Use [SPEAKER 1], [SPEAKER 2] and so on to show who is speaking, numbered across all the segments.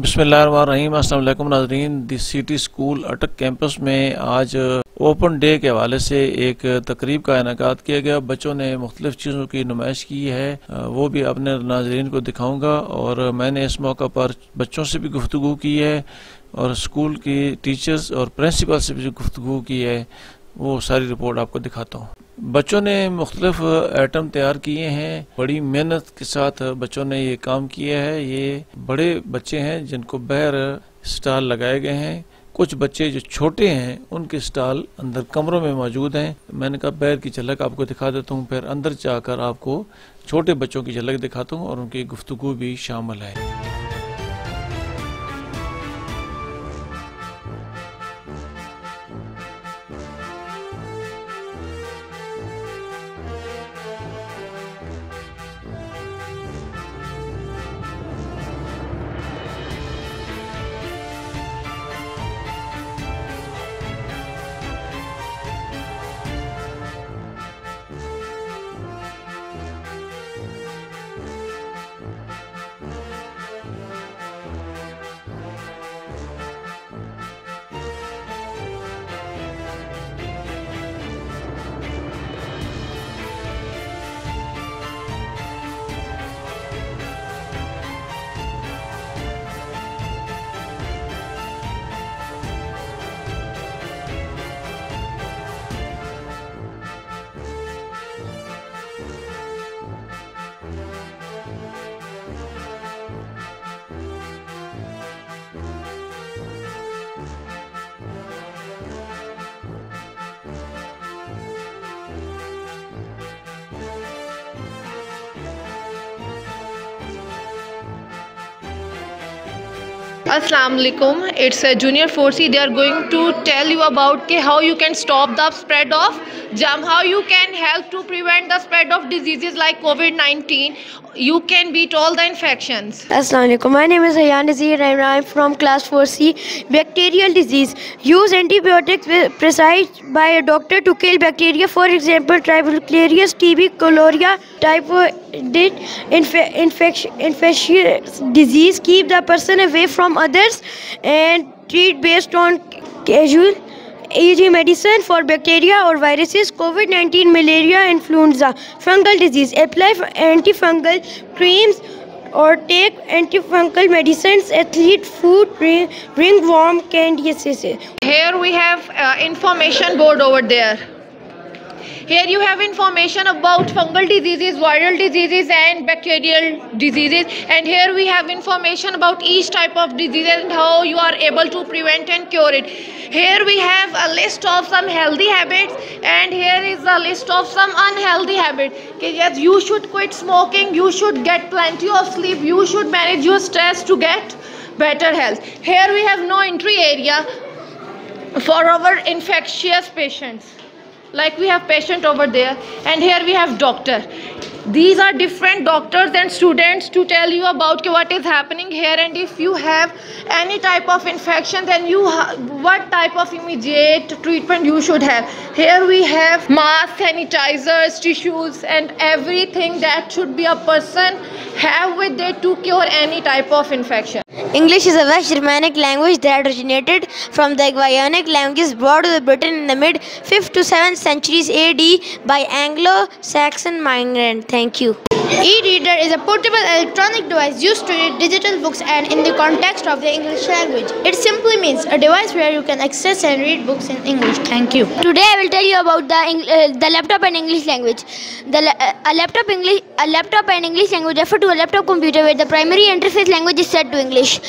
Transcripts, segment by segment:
[SPEAKER 1] بسم اللہ الرحمن الرحیم۔ السلام علیکم ناظرین، دی سٹی اسکول اٹک کیمپس میں آج اوپن ڈے کے حوالے سے ایک تقریب کا انعقاد کیا گیا۔ بچوں نے مختلف چیزوں کی نمائش کی ہے، وہ بھی اپنے ناظرین کو دکھاؤں گا، اور میں نے اس موقع پر بچوں سے بھی گفتگو کی ہے اور اسکول کی ٹیچرز اور پرنسپل سے بھی گفتگو کی ہے، وہ ساری رپورٹ آپ کو دکھاتا ہوں۔ بچوں نے مختلف آئٹم تیار کیے ہیں، بڑی محنت کے ساتھ بچوں نے یہ کام کیا ہے۔ یہ بڑے بچے ہیں جن کو باہر سٹال لگائے گئے ہیں، کچھ بچے جو چھوٹے ہیں ان کے سٹال اندر کمروں میں موجود ہیں۔ میں نے کہا باہر کی جھلک آپ کو دکھا دیتا ہوں، پھر اندر جا کر آپ کو چھوٹے بچوں کی جھلک دکھاتا ہوں اور ان کی گفتگو بھی شامل ہے۔
[SPEAKER 2] Assalamu alaikum, it's a junior 4C. They are going to tell you about how you can stop the spread of germ, how you can help to prevent the spread of diseases like COVID-19. You can beat all the infections.
[SPEAKER 3] Assalamu alaikum. My name is Hayyan Nazir and I am from class 4C. Bacterial disease. Use antibiotics prescribed by a doctor to kill bacteria. For example, Tribacterius, TB, cholera, typhoid, infectious disease. Keep the person away from others and treat based on casual easy medicine for bacteria or viruses. COVID-19, malaria, influenza, fungal disease. Apply antifungal creams or take antifungal medicines. Athlete food, bring warm candy.
[SPEAKER 2] Here we have information board over there. Here you have information about fungal diseases, viral diseases and bacterial diseases, and here we have information about each type of disease and how you are able to prevent and cure it. Here we have a list of some healthy habits, and here is a list of some unhealthy habits. Yes, you should quit smoking, you should get plenty of sleep, you should manage your stress to get better health. Here we have no entry area for our infectious patients. Like we have patient over there, and here we have doctor. These are different doctors and students to tell you about what is happening here, and if you have any type of infection, then what type of immediate treatment you should have. Here we have masks, sanitizers, tissues, and everything that should be a person have with it to cure any type of infection.
[SPEAKER 3] English is a West Germanic language that originated from the Ionic languages brought to Britain in the mid-5th to 7th centuries AD by Anglo-Saxon migrants. Thank you. E-reader is a portable electronic device used to read digital books and in the context of the English language. It simply means a device where you can access and read books in English. Thank you. Today I will tell you about the laptop and English language. A laptop and English language refer to a laptop computer where the primary interface language is set to English,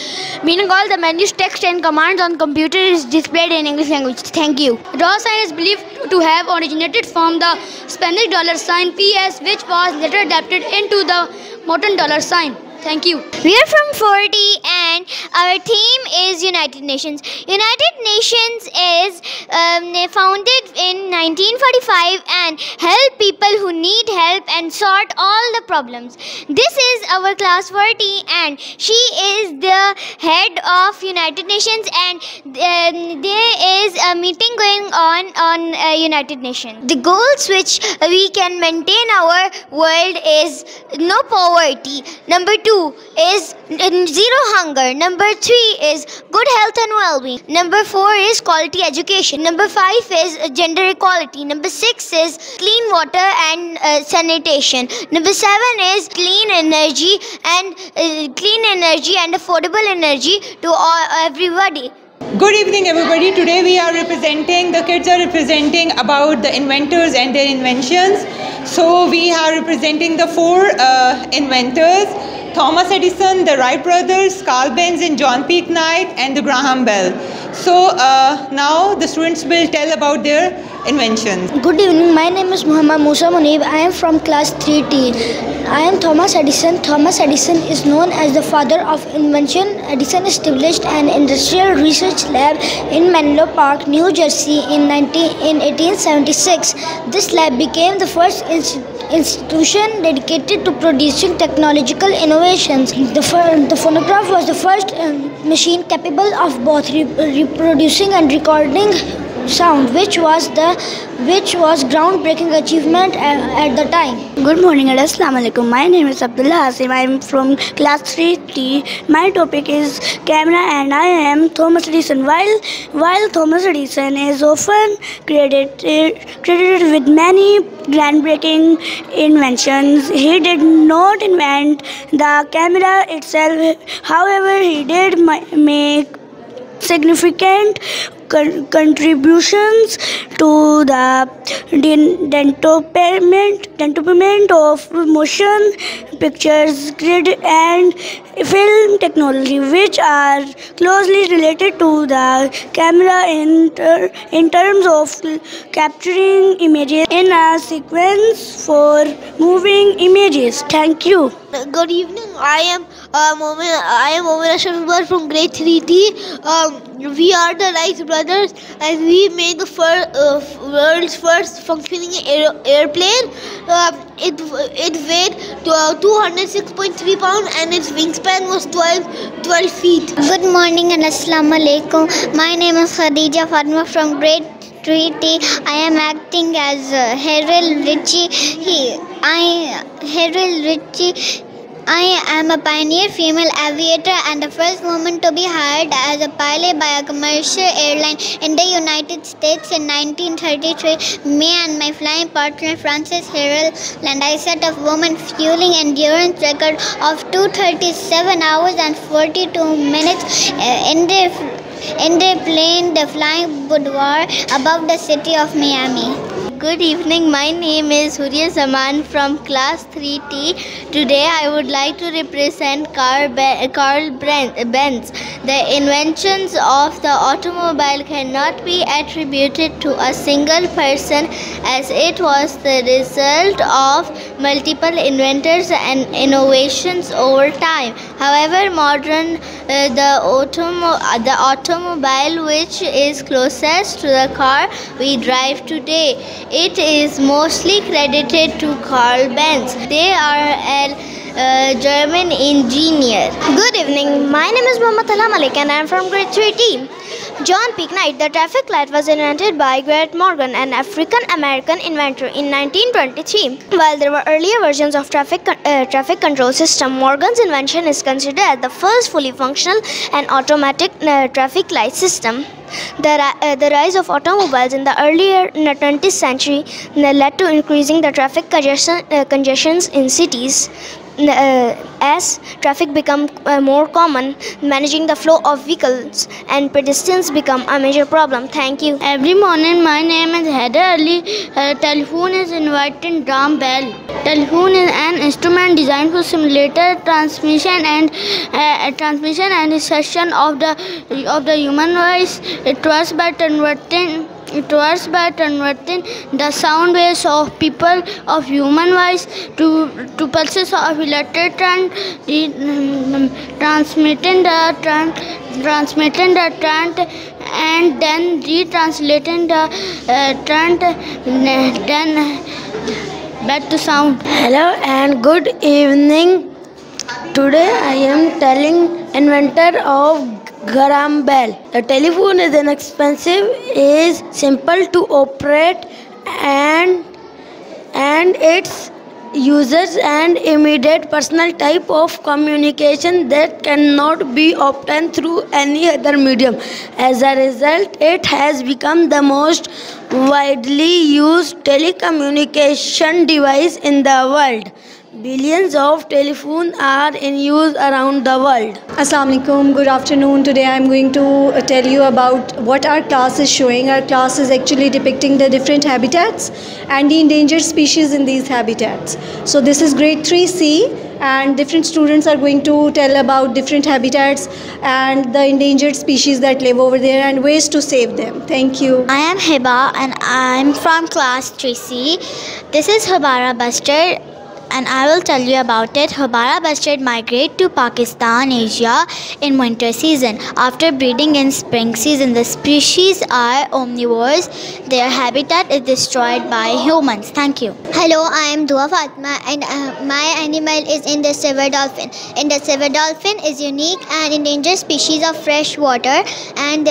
[SPEAKER 3] meaning all the menus, text and commands on computer is displayed in English language. Thank you. Dollar sign is believed to have originated from the Spanish dollar sign PS, which was later adapted into the modern dollar sign. Thank you. We are from 4D and our theme
[SPEAKER 4] is United Nations? United Nations is founded in 1945 and help people who need help and sort all the problems. This is our class 40 and she is the head of United Nations, and there is a meeting going on United Nations. The goals which we can maintain our world is no poverty. Number 2 is zero hunger. Number 3 is good health and well-being. Number 4 is quality education. Number 5 is gender equality. Number 6 is clean water and sanitation. Number 7 is clean energy and affordable energy to everybody.
[SPEAKER 5] Good evening everybody. Today the kids are representing about the inventors and their inventions. So we are representing the 4 inventors: Thomas Edison, the Wright brothers, Carl Benz and John Peake Knight, and the Graham Bell. So now the students will tell about their inventions.
[SPEAKER 3] Good evening, my name is Muhammad Musa Munib. I am from class 3T. I am Thomas Edison. Thomas Edison is known as the father of invention. Edison established an industrial research lab in Menlo Park, New Jersey in 1876. This lab became the first institution dedicated to producing technological innovations. The phonograph was the first machine capable of both reproducing and recording sound, which was groundbreaking achievement at the time.
[SPEAKER 6] Good morning and Assalamu alaikum. My name is Abdullah Hasim. I am from class 3T. My topic is camera and I am Thomas Edison. While Thomas Edison is often credited with many groundbreaking inventions, he did not invent the camera itself. However, he did make significant contributions to the development of motion pictures, grid and film technology, which are closely related to the camera in terms of capturing images in a sequence for moving images. Thank you.
[SPEAKER 3] Good evening. I am Momin Ashraf from grade 3T. We are the Wright brothers, and we made the world's first functioning airplane. It weighed 206.3 pounds and its wingspan was 12 feet.
[SPEAKER 4] Good morning and Assalamu alaikum. My name is Khadija Fatma from grade 3T. I am acting as Harold Ritchie. I am a pioneer female aviator and the first woman to be hired as a pilot by a commercial airline in the United States in 1933. Me and my flying partner Francis Harrell and I set a woman fueling endurance record of 237 hours and 42 minutes in the plane, the flying boudoir above the city of Miami.
[SPEAKER 3] Good evening, my name is Hurriya Zaman from class 3T. Today I would like to represent Carl Benz. The inventions of the automobile cannot be attributed to a single person, as it was the result of multiple inventors and innovations over time. However, the automobile, which is closest to the car we drive today, it is mostly credited to Carl Benz. They are a German engineer.
[SPEAKER 4] Good evening. My name is Muhammad Ala Malik and I am from grade 3T. John Peake Knight. The traffic light was invented by Garrett Morgan, an African-American inventor, in 1923. While there were earlier versions of traffic control system, Morgan's invention is considered as the first fully functional and automatic traffic light system. The rise of automobiles in the earlier 20th century led to increasing the traffic congestions in cities. As traffic became more common, managing the flow of vehicles and pedestrians become a major problem. Thank you.
[SPEAKER 6] Every morning, my name is Haider Ali. Telephone is invented Graham Bell. Telephone is an instrument designed for simulator transmission and reception of the human voice. It was by converting the sound waves of human voice to pulses of electric current, transmitting the transmitting the trend and then retranslating the trend, then back to sound. Hello and good evening. Today I am telling inventor of Graham Bell. The telephone is inexpensive, is simple to operate, and its users and immediate personal type of communication that cannot be obtained through any other medium. As a result, it has become the most widely used telecommunication device in the world. Billions of telephones are in use around the world.
[SPEAKER 7] Assalamu alaikum, good afternoon. Today I am going to tell you about what our class is showing. Our class is actually depicting the different habitats and the endangered species in these habitats. So this is grade 3C and different students are going to tell about different habitats and the endangered species that live over there and ways to save them. Thank you.
[SPEAKER 4] I am Hiba and I am from class 3C. This is Habara bustard and I will tell you about it. Habara bustard migrate to Pakistan, Asia in winter season. After breeding in spring season, the species are omnivores. Their habitat is destroyed by humans. Thank you.
[SPEAKER 8] Hello, I am Dua Fatma and my animal is Indus river dolphin. Indus river dolphin is unique and endangered species of fresh water and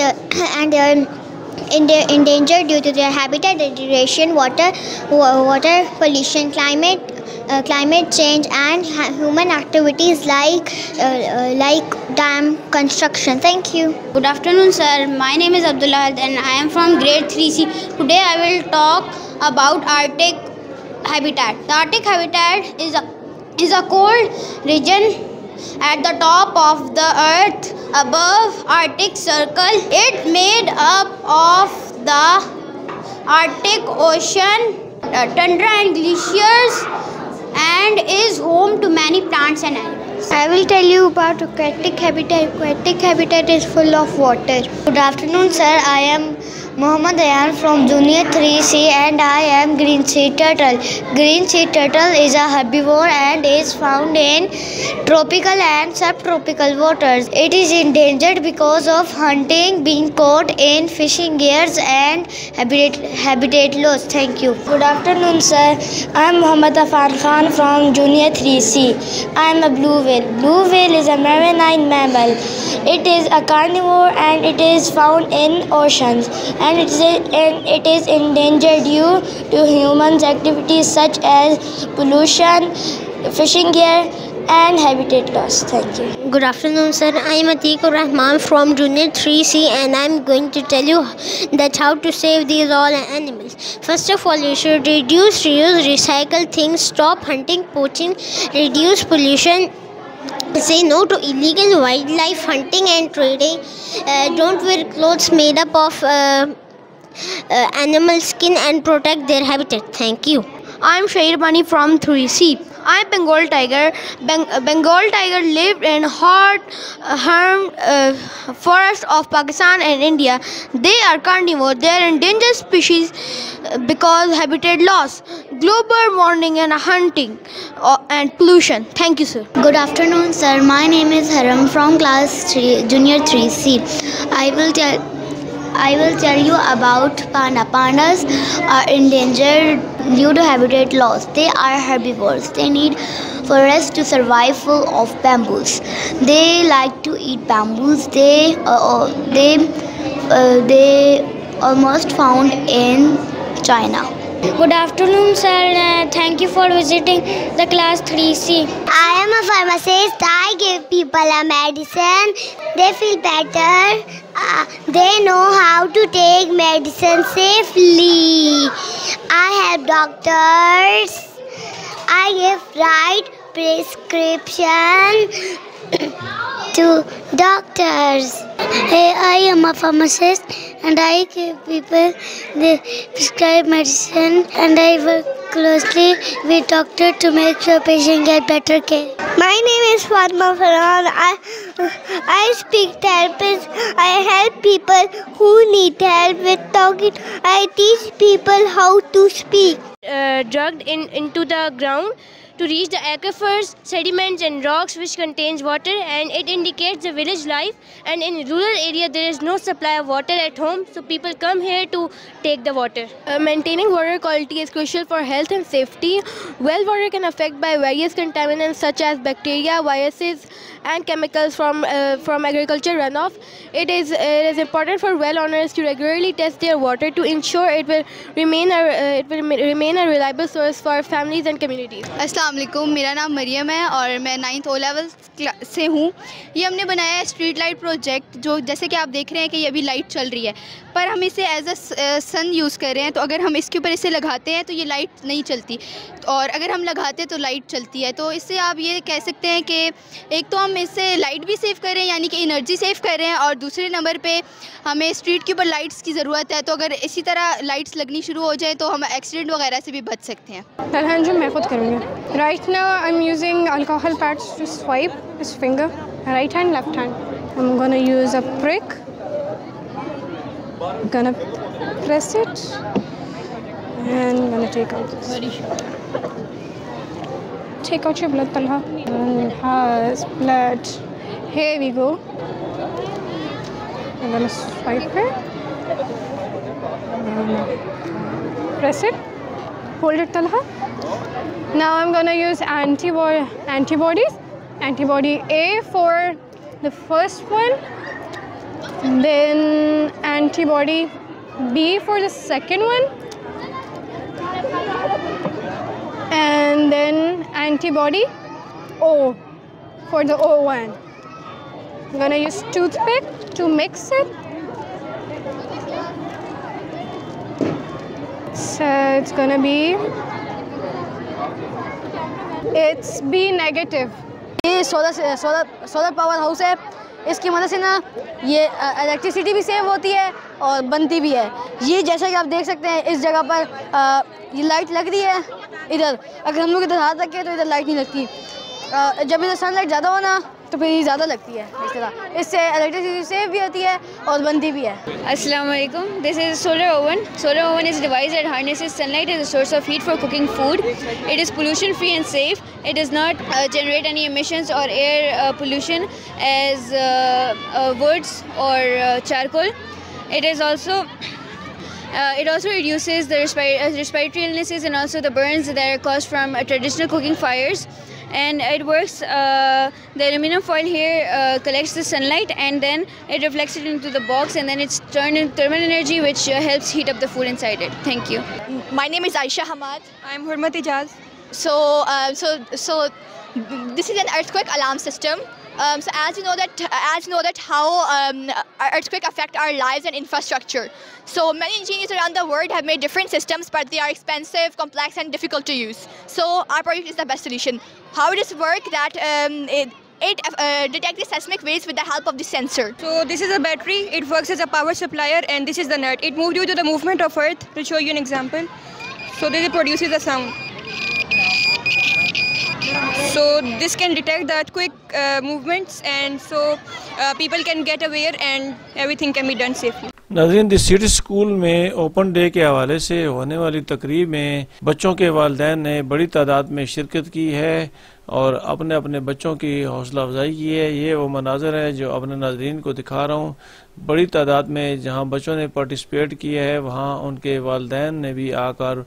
[SPEAKER 8] endangered due to their habitat degradation, water pollution, climate change and human activities like dam construction. Thank you.
[SPEAKER 6] Good afternoon, sir. My name is Abdullah and I am from grade 3C. Today I will talk about Arctic habitat. The Arctic habitat is a cold region at the top of the earth above Arctic Circle. It made up of the Arctic Ocean, tundra and glaciers, and is home to many plants and animals.
[SPEAKER 8] I will tell you about aquatic habitat. Aquatic habitat is full of water. Good afternoon, sir. I am Muhammad Ayan from Junior 3C and I am green sea turtle. Green sea turtle is a herbivore and is found in tropical and subtropical waters. It is endangered because of hunting, being caught in fishing gears and habitat loss. Thank you.
[SPEAKER 6] Good afternoon, sir. I am Muhammad Afan Khan from Junior 3C. I am a blue whale. Blue whale is a marine mammal. It is a carnivore and it is found in oceans. And it is endangered due to humans' activities such as pollution, fishing gear, and habitat loss. Thank you.
[SPEAKER 8] Good afternoon, sir. I am Atiqur Rahman from Junior 3C and I am going to tell you that how to save these all animals. First of all, you should reduce, reuse, recycle things, stop hunting, poaching, reduce pollution. Say no to illegal wildlife hunting and trading. Don't wear clothes made up of animal skin and protect their habitat. Thank you.
[SPEAKER 6] I am Shahir Bani from 3C. I am Bengal tiger. Bengal tiger lived in harmed forests of Pakistan and India. They are carnivore. They are endangered species because habitat loss, global warming and hunting and pollution. Thank you, sir.
[SPEAKER 8] Good afternoon, sir. My name is Haram from class 3, Junior 3C. I will tell you about panda. Pandas are endangered due to habitat loss. They are herbivores. They need forests to survive full of bamboos. They like to eat bamboos. They almost found in China.
[SPEAKER 6] Good afternoon, sir. Thank you for visiting the class 3C.
[SPEAKER 8] I am a pharmacist. I give people a medicine. They feel better. They know how to take medicine safely. I help doctors. I give right prescription to doctors.
[SPEAKER 6] Hey, I am a pharmacist and I give people the prescribed medicine and I work closely with doctor to make sure patient get better care.
[SPEAKER 8] My name is Fatma Farhan. I speak therapist. I help people who need help with talking. I teach people how to speak.
[SPEAKER 6] Drugged into the ground
[SPEAKER 3] to reach the aquifers, sediments and rocks which contains water, and it indicates the village life. And in rural area there is no supply of water at home, so people come here to take the water. Maintaining water quality is crucial for health and safety. Well water can affect by various contaminants such as bacteria, viruses and chemicals from agriculture runoff. It is important for well owners to regularly test their water to ensure it will remain a reliable source for families and communities.
[SPEAKER 9] السلام علیکم، میرا نام مریم ہے اور میں 9th O level سے ہوں. یہ ہم نے بنایا ہے اسٹریٹ لائٹ پروجیکٹ، جو جیسے کہ آپ دیکھ رہے ہیں کہ یہ ابھی لائٹ چل رہی ہے، پر ہم اسے ایز اے سن یوز کر رہے ہیں. تو اگر ہم اس کے اوپر اسے لگاتے ہیں تو یہ لائٹ نہیں چلتی، اور اگر ہم لگاتے ہیں تو لائٹ چلتی ہے. تو اس سے آپ یہ کہہ سکتے ہیں کہ ایک تو ہم اس سے لائٹ بھی سیو کر رہے ہیں، یعنی کہ انرجی سیو کر رہے ہیں، اور دوسرے نمبر پہ ہمیں اسٹریٹ کے اوپر لائٹس کی ضرورت ہے. تو اگر اسی طرح لائٹس لگنی شروع ہو جائے تو ہم ایکسیڈنٹ وغیرہ سے بھی بچ سکتے ہیں.
[SPEAKER 10] الحمد میں خود کروں گی. Right now I am using alcohol pads to swipe his finger, right hand, left hand. I'm gonna use a prick. Gonna press it and gonna take out this. Take out your blood, Talha. It has blood. Here we go. I'm gonna swipe it. Press it. Hold it, Talha. Now I'm gonna use antibodies. Antibody A for the first one, then antibody B for the second one, and then antibody O for the O one. I'm gonna use toothpick to mix it. So it's gonna be, it's B negative.
[SPEAKER 9] یہ solar power house ہے. اس کی مدد سے نا یہ electricity بھی save ہوتی ہے اور بنتی بھی ہے. یہ جیسا کہ آپ دیکھ سکتے ہیں اس جگہ پر یہ لائٹ لگ رہی ہے ادھر. اگر ہم لوگ ادھر ہاتھ رکھیں تو ادھر لائٹ نہیں لگتی. جب ادھر سن لائٹ زیادہ ہونا تو پھر یہ زیادہ لگتی ہے. اس طرح اس سے الیکٹریسٹی سیو بھی ہوتی ہے اور بنتی بھی ہے.
[SPEAKER 11] السلام علیکم. This is solar oven. Solar oven is a device that harnesses sunlight as a source of heat for cooking food. It is pollution free and safe. It does not generate any emissions or air pollution as woods or charcoal. It also reduces the respiratory illnesses and also the burns that are caused from traditional cooking fires. And it works, the aluminum foil here collects the sunlight and then it reflects it into the box, and then it's turned into thermal energy which helps heat up the food inside it. Thank you.
[SPEAKER 12] My name is Aisha Hamad.
[SPEAKER 13] I'm Hurmat Ijaz.
[SPEAKER 12] So this is an earthquake alarm system. So as you know that how earthquake affect our lives and infrastructure. So many engineers around the world have made different systems, but they are expensive, complex and difficult to use. So our project is the best solution. How does it work? That it detects the seismic waves with the help of the sensor.
[SPEAKER 13] So this is a battery. It works as a power supplier, and this is the net. It moves due to the movement of Earth. To show you an example, so this produces a sound. So this can detect the earthquake movements, and so people can get aware and everything can be done safely.
[SPEAKER 1] ناظرین، دی city school میں open day کے حوالے سے ہونے والی تقریب میں بچوں کے والدین نے بڑی تعداد میں شرکت کی ہے اور اپنے اپنے بچوں کی حوصلہ افزائی کی ہے. یہ وہ مناظر ہے جو اپنے ناظرین کو دکھا رہا ہوں. بڑی تعداد میں جہاں بچوں نے پارٹیسپیٹ کیا ہے وہاں ان کے والدین نے بھی آ کر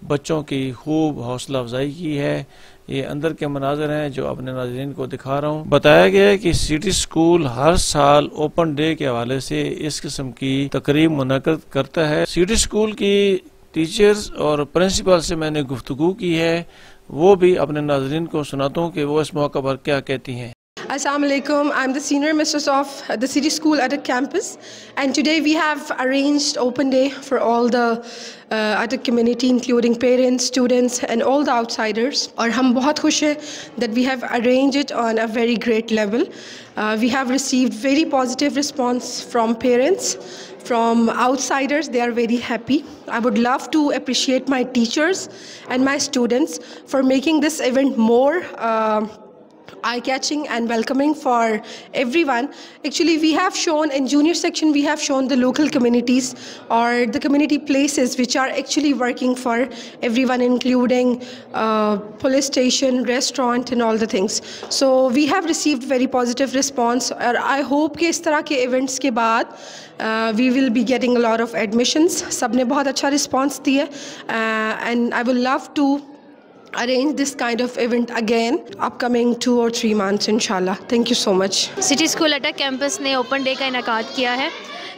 [SPEAKER 1] بچوں کی خوب حوصلہ افزائی کی ہے. یہ اندر کے مناظر ہیں جو اپنے ناظرین کو دکھا رہا ہوں. بتایا گیا ہے کہ سٹی اسکول ہر سال اوپن ڈے کے حوالے سے اس قسم کی تقریب منعقد کرتا ہے. سٹی اسکول کی ٹیچرز اور پرنسپل سے میں نے گفتگو کی ہے، وہ بھی اپنے ناظرین کو سناتا ہوں کہ وہ اس موقع پر کیا کہتی ہیں.
[SPEAKER 14] Assalamu alaikum. I'm the senior mistress of the city school Attic campus, and today we have arranged open day for all the Attic community, including parents, students and all the outsiders. And hum bahut khush hai that we have arranged it on a very great level. We have received very positive response from parents, from outsiders. They are very happy. I would love to appreciate my teachers and my students for making this event more eye-catching and welcoming for everyone. Actually, we have shown in junior section, we have shown the local communities or the community places which are actually working for everyone, including police station, restaurant and all the things. So we have received very positive response. I hope کہ اس طرح کے events کے بعد we will be getting a lot of admissions. سب نے بہت اچھا response دیا and I would love to arrange this kind of event again upcoming 2 or 3 months inshallah. Thank you so much.
[SPEAKER 15] City school Attock campus نے open day کا انعقاد کیا ہے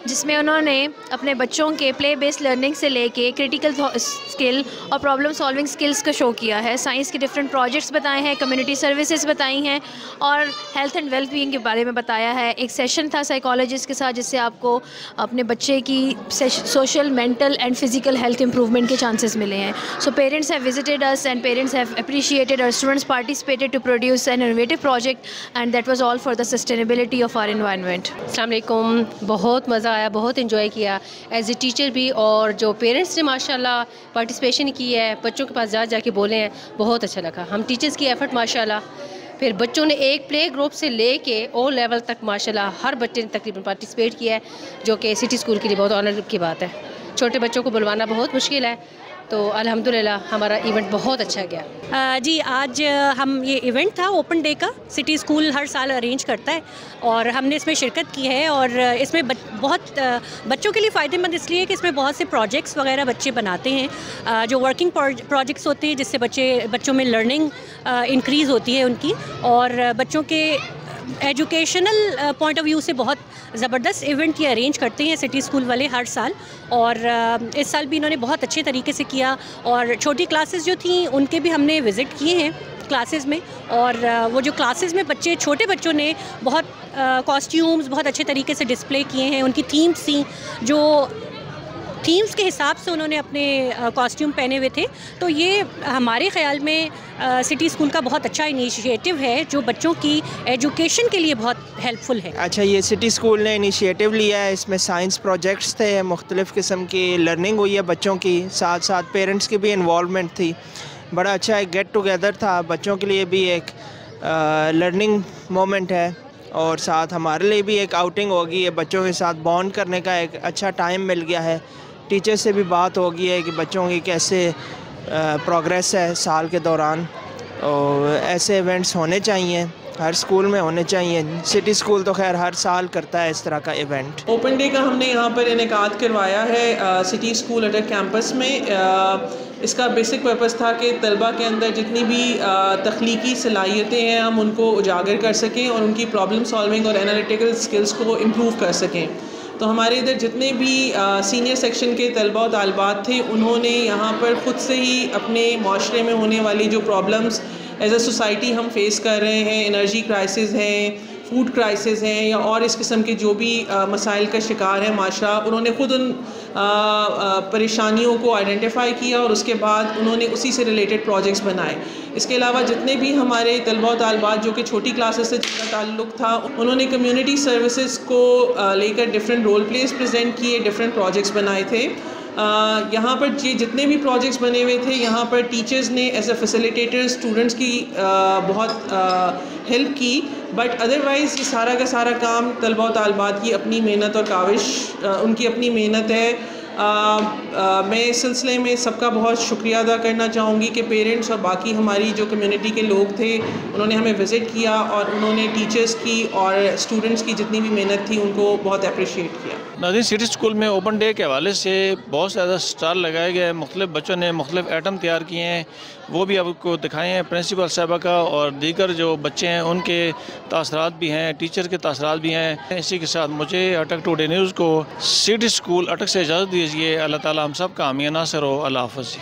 [SPEAKER 15] جس میں انہوں نے اپنے بچوں کے پلے بیس لرننگ سے لے کے کریٹیکل اسکل اور پرابلم سالونگ اسکلس کا شو کیا ہے. سائنس کے ڈفرینٹ پروجیکٹس بتائے ہیں, کمیونٹی سروسز بتائی ہیں اور ہیلتھ اینڈ ویل بینگ کے بارے میں بتایا ہے. ایک سیشن تھا سائیکالوجسٹ کے ساتھ جس سے آپ کو اپنے بچے کی social, mental and physical health improvement کے چانسز ملے ہیں. So parents have visited us and parents have appreciated اور students participated to produce an innovative project and that was all for the sustainability of our environment.
[SPEAKER 16] السلام علیکم. بہت مزہ آیا, بہت انجوائے کیا ایز اے ٹیچر بھی, اور جو پیرنٹس نے ماشاء اللہ پارٹیسپیشن کی ہے, بچوں کے پاس جا کے بولے ہیں, بہت اچھا لگا. ہم ٹیچرس کی ایفرٹ ماشاء اللہ, پھر بچوں نے ایک پلے گروپ سے لے کے او لیول تک ماشاء اللہ ہر بچے نے تقریباً پارٹیسپیٹ کیا ہے, جو کہ سٹی اسکول کے لیے بہت آنر کی بات ہے. چھوٹے بچوں کو بلوانا بہت مشکل ہے, تو الحمدللہ ہمارا ایونٹ بہت اچھا گیا.
[SPEAKER 17] جی آج ہم یہ ایونٹ تھا اوپن ڈے کا, سٹی اسکول ہر سال ارینج کرتا ہے اور ہم نے اس میں شرکت کی ہے. اور اس میں بہت بچوں کے لیے فائدہ مند اس لیے کہ اس میں بہت سے پروجیکٹس وغیرہ بچے بناتے ہیں جو ورکنگ پروجیکٹس ہوتے ہیں, جس سے بچوں میں لرننگ انکریز ہوتی ہے ان کی, اور بچوں کے ایجوکیشنل پوائنٹ آف ویو سے بہت زبردست ایونٹ یہ ارینج کرتے ہیں سٹی اسکول والے ہر سال. اور اس سال بھی انہوں نے بہت اچھے طریقے سے کیا, اور چھوٹی کلاسز جو تھیں ان کے بھی ہم نے وزٹ کیے ہیں کلاسز میں, اور وہ جو کلاسز میں چھوٹے بچوں نے بہت کاسٹیومز بہت اچھے طریقے سے ڈسپلے کیے ہیں. ان کی تھیمز تھیں, جو تھیمز کے حساب سے انہوں نے اپنے کاسٹیوم پہنے ہوئے تھے. تو یہ ہمارے خیال میں سٹی اسکول کا بہت اچھا انیشیٹو ہے جو بچوں کی ایجوکیشن کے لیے بہت ہیلپ فل ہے.
[SPEAKER 18] اچھا, یہ سٹی اسکول نے انیشیٹو لیا ہے, اس میں سائنس پروجیکٹس تھے, مختلف قسم کی لرننگ ہوئی ہے بچوں کی, ساتھ ساتھ پیرنٹس کی بھی انوالومنٹ تھی. بڑا اچھا ایک گیٹ ٹوگیدر تھا, بچوں کے لیے بھی ایک لرننگ مومنٹ ہے, اور ساتھ ہمارے لیے بھی ایک آؤٹنگ ہوگی, بچوں کے ساتھ بانڈ کرنے کا ایک اچھا ٹائم مل گیا ہے. ٹیچر سے بھی بات ہوگی ہے کہ بچوں کی کیسے پروگریس ہے سال کے دوران, اور ایسے ایونٹس ہونے چاہیے, ہر اسکول میں ہونے چاہیے. سٹی اسکول تو خیر ہر سال کرتا ہے اس طرح کا ایونٹ.
[SPEAKER 19] اوپن ڈے کا ہم نے یہاں پر انعقاد کروایا ہے سٹی اسکول اٹک کیمپس میں. اس کا بیسک پرپس تھا کہ طلبہ کے اندر جتنی بھی تخلیقی صلاحیتیں ہیں ہم ان کو اجاگر کر سکیں اور ان کی پرابلم سالونگ اور انالیٹیکل سکلز کو امپروو کر سکیں. تو ہمارے ادھر جتنے بھی سینئر سیکشن کے طلبہ و طالبات تھے انہوں نے یہاں پر خود سے ہی اپنے معاشرے میں ہونے والی جو پرابلمس ایز اے سوسائٹی ہم فیس کر رہے ہیں, انرجی کرائسس ہیں, فوڈ کرائسس ہیں, یا اور اس قسم کے جو بھی مسائل کا شکار ہے معاشرہ, انہوں نے خود ان پریشانیوں کو آئیڈینٹیفائی کیا اور اس کے بعد انہوں نے اسی سے ریلیٹڈ پروجیکٹس بنائے. اس کے علاوہ جتنے بھی ہمارے طلبہ و طالبات جو کہ چھوٹی کلاسز سے جن کا تعلق تھا انہوں نے کمیونٹی سروسز کو لے کر ڈفرینٹ رول پلیز پریزنٹ کیے, ڈفرینٹ پروجیکٹس بنائے تھے. یہاں پر جتنے بھی پروجیکٹس بنے ہوئے تھے یہاں پر ٹیچرز نے ایز اے فیسیلیٹیٹر اسٹوڈنٹس کی بہت ہیلپ کی, بٹ ادروائز یہ سارا کا سارا کام طلبہ و طالبات کی اپنی محنت اور کاوش, ان کی اپنی محنت ہے. میں اس سلسلے میں سب کا بہت شکریہ ادا کرنا چاہوں گی کہ پیرنٹس اور باقی ہماری جو کمیونٹی کے لوگ تھے انہوں نے ہمیں وزٹ کیا اور انہوں نے ٹیچرز کی اور اسٹوڈنٹس کی جتنی بھی محنت تھی ان کو بہت اپریشیٹ کیا.
[SPEAKER 1] ناظرین, سٹی اسکول میں اوپن ڈے کے حوالے سے بہت زیادہ اسٹال لگائے گئے, مختلف بچوں نے مختلف آئٹم تیار کیے ہیں, وہ بھی آپ کو دکھائے ہیں پرنسپل صاحبہ کا, اور دیگر جو بچے ہیں ان کے تاثرات بھی ہیں, ٹیچر کے تاثرات بھی ہیں. اسی کے ساتھ مجھے اٹک ٹوڈے نیوز کو سٹی اسکول اٹک سے اجازت دیجیے. اللہ تعالیٰ ہم سب کا حامی ناصر ہو. اللہ حافظ.